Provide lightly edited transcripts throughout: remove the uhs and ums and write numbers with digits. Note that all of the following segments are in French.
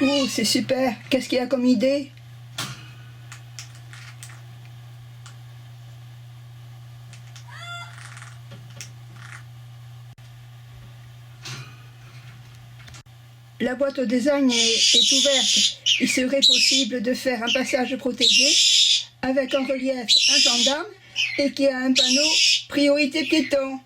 Oh, c'est super. Qu'est-ce qu'il y a comme idée? La boîte au design est ouverte. Il serait possible de faire un passage protégé avec en relief un gendarme et qui a un panneau priorité piéton.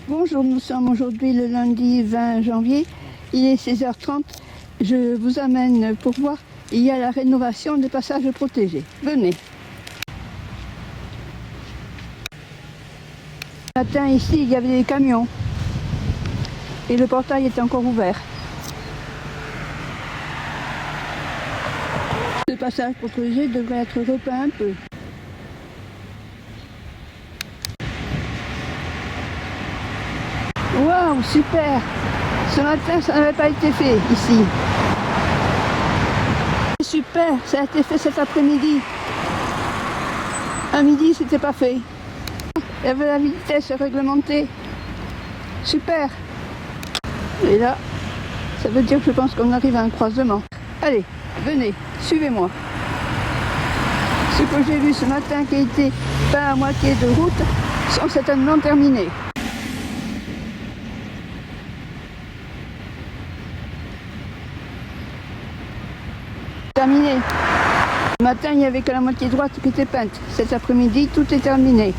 Bonjour, nous sommes aujourd'hui le lundi 20 janvier, il est 16h30. Je vous amène pour voir, il y a la rénovation des passages protégés. Venez. Ce matin ici, il y avait des camions et le portail était encore ouvert. Ce passage protégé devrait être repeint un peu. Waouh, super! Ce matin, ça n'avait pas été fait ici. Super, ça a été fait cet après-midi. À midi, c'était pas fait. Il y avait la vitesse réglementée. Super! Et là, ça veut dire que je pense qu'on arrive à un croisement. Allez, venez, suivez-moi. Ce que j'ai vu ce matin qui était pas à moitié de route sont certainement terminés. Terminé. Ce matin, il n'y avait que la moitié droite qui était peinte. Cet après-midi, tout est terminé.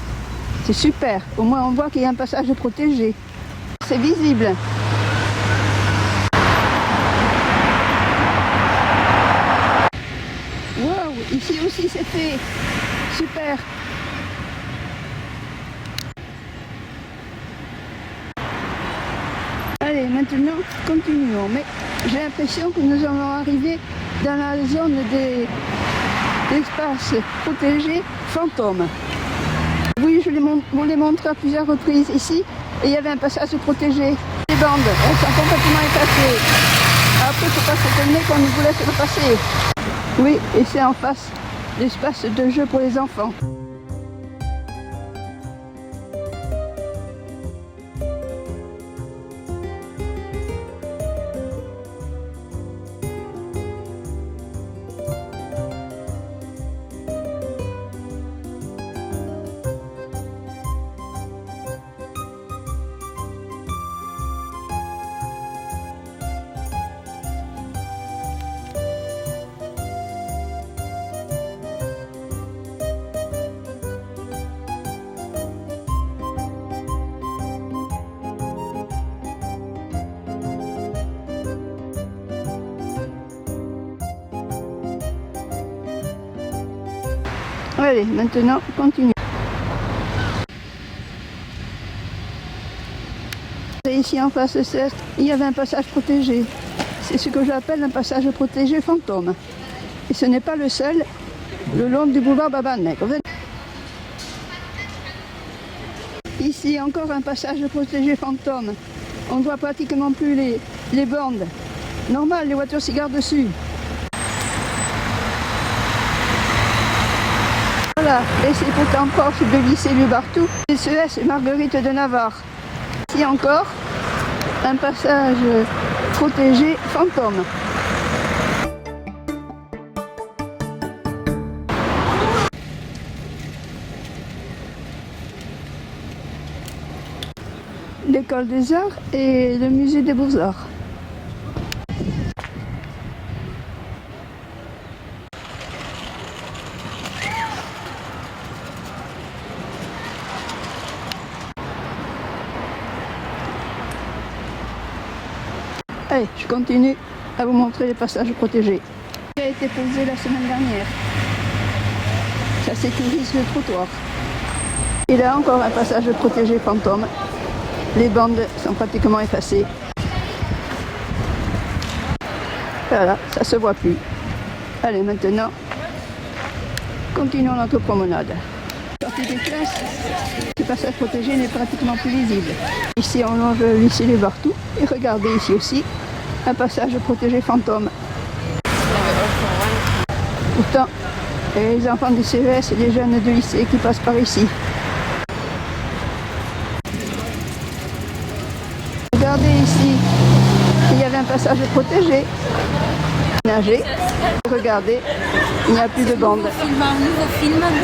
C'est super. Au moins, on voit qu'il y a un passage protégé. C'est visible. Wow, ici aussi c'est fait. Super. Allez, maintenant, continuons. Mais j'ai l'impression que nous allons arriver dans la zone des espaces protégés fantômes. Oui, je vous l'ai montré à plusieurs reprises ici, et il y avait un passage protégé. Les bandes, elles sont complètement effacées. Après, il ne faut pas s'étonner qu'on nous laisse le passer. Oui, et c'est en face l'espace de jeu pour les enfants. Allez, maintenant, continue. Et ici en face de ça, il y avait un passage protégé. C'est ce que j'appelle un passage protégé fantôme. Et ce n'est pas le seul, le long du boulevard Baba-Nègre. Ici, encore un passage protégé fantôme. On ne voit pratiquement plus les bandes. Normal, les voitures s'y gardent dessus. Voilà, et c'est pourtant proche de lycée Lubartou, CES Marguerite de Navarre. Ici encore, un passage protégé fantôme. L'école des arts et le musée des beaux-arts. Allez, je continue à vous montrer les passages protégés. Il a été posé la semaine dernière. Ça sécurise le trottoir. Et là encore un passage protégé fantôme. Les bandes sont pratiquement effacées. Voilà, ça se voit plus. Allez, maintenant, continuons notre promenade. Sortie des classes, ce passage protégé n'est pratiquement plus visible. Ici, on longe ici les partout. Et regardez ici aussi, un passage protégé fantôme. Pourtant, les enfants du CES et les jeunes de lycée qui passent par ici. Regardez ici, il y avait un passage protégé. Nager. Regardez, il n'y a plus de bande.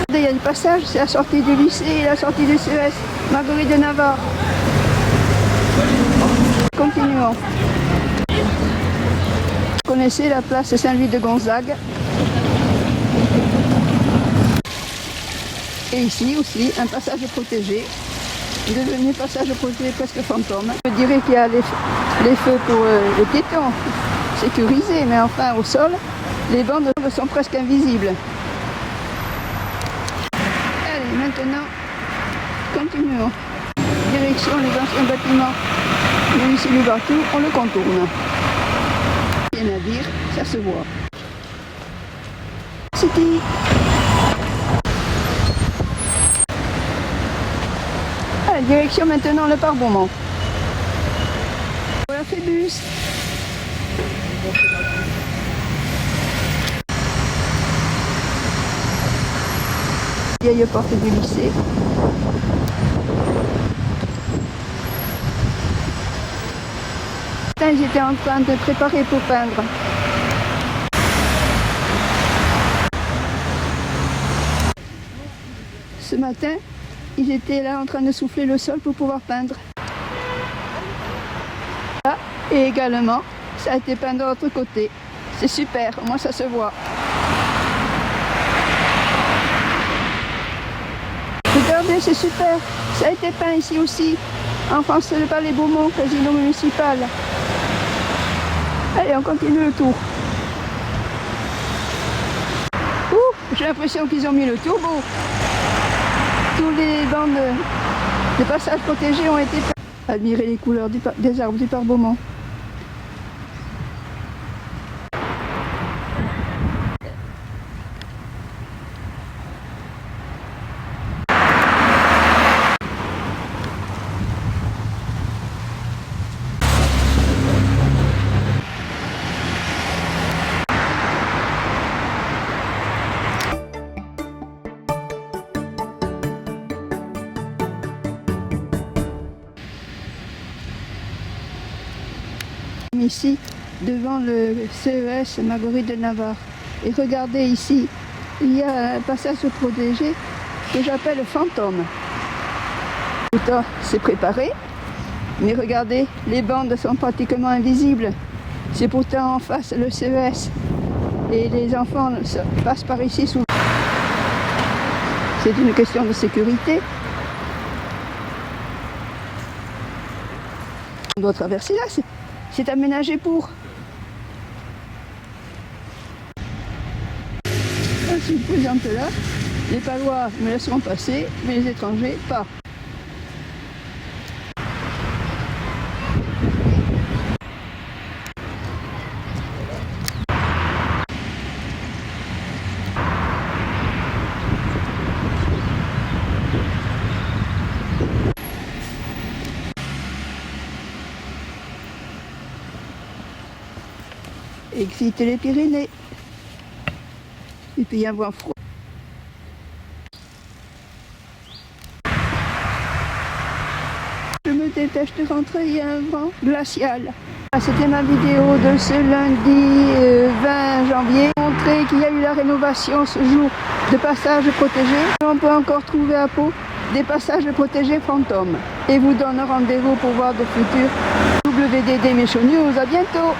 Il y a le passage, c'est la sortie du lycée et la sortie du CES. Marguerite de Navarre. Continuons. Vous connaissez la place Saint-Louis de Gonzague. Et ici aussi, un passage protégé, devenu passage protégé presque fantôme. Je dirais qu'il y a les feux pour les piétons, sécurisés, mais enfin au sol, les bandes sont presque invisibles. Allez, maintenant, continuons. Direction les anciens bâtiments de lycée du Bartou, on le contourne. Rien à dire, ça se voit. City. Allez, direction maintenant le parc Beaumont. Voilà Phébus. Vieille porte du lycée. Ils étaient en train de préparer pour peindre. Ce matin, ils étaient là en train de souffler le sol pour pouvoir peindre. Là, et également, ça a été peint de l'autre côté. C'est super, au moins ça se voit. Regardez, c'est super. Ça a été peint ici aussi, en France, le Palais Beaumont, casino municipal. Allez, on continue le tour. Ouh, j'ai l'impression qu'ils ont mis le turbo. Tous les bandes de passages protégés ont été peints. Admirez les couleurs des arbres du parc Beaumont. Ici, devant le CES Marguerite de Navarre. Et regardez ici, il y a un passage protégé que j'appelle fantôme. Pourtant, c'est préparé, mais regardez, les bandes sont pratiquement invisibles. C'est pourtant en face le CES. Et les enfants passent par ici souvent. C'est une question de sécurité. On doit traverser là. C'est aménagé pour. Je suis présente là. Les Palois me laisseront passer, mais les étrangers, pas. Exit les Pyrénées. Il peut y avoir froid. Je me dépêche de rentrer, il y a un vent glacial. C'était ma vidéo de ce lundi 20 janvier. Montrer qu'il y a eu la rénovation ce jour de passages protégés. On peut encore trouver à Pau des passages protégés fantômes. Et vous donne rendez-vous pour voir de futurs WDD Méchant News. À bientôt.